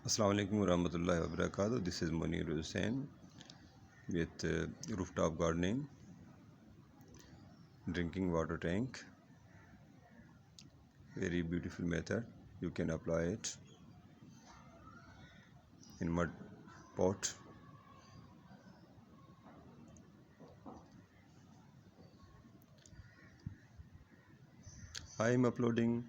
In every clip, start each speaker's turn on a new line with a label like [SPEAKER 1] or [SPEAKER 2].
[SPEAKER 1] Assalamu alaikum warahmatullahi wabarakatuh. This is Munir Hussain with rooftop gardening, drinking water tank. Very beautiful method. You can apply it in mud pot. I am uploading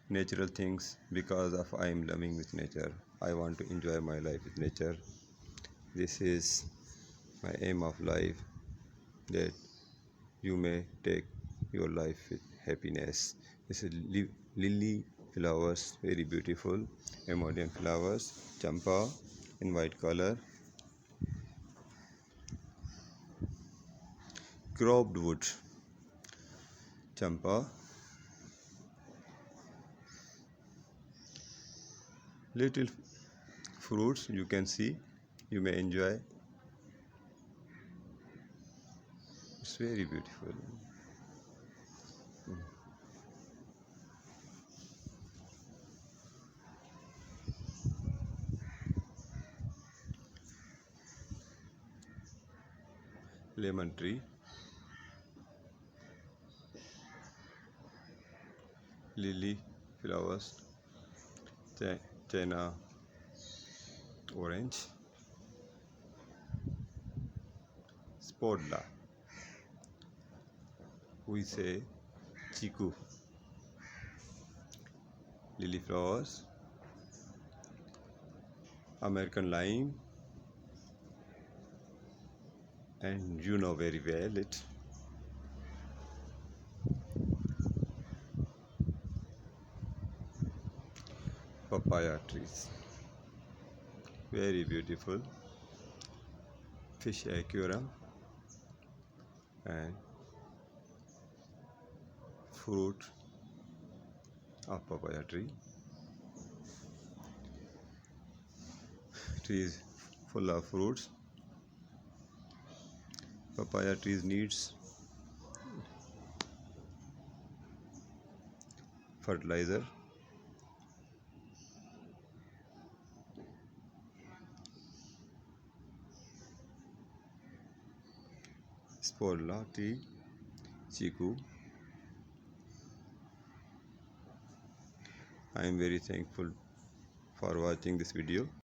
[SPEAKER 1] natural things because of I am loving with nature. I want to enjoy my life with nature. This is my aim of life, that you may take your life with happiness. This is lily flowers, very beautiful Amodian flowers, champa in white color, cropped wood, champa, little fruits you can see, you may enjoy. It's very beautiful. Lemon tree, lily flowers, China orange, spodla, we say chiku, lily flowers, American lime, and you know very well it. Papaya trees, very beautiful. Fish aquarium and fruit of papaya tree. Trees full of fruits. Papaya trees needs fertilizer. Sporla tree, chiku. I am very thankful for watching this video.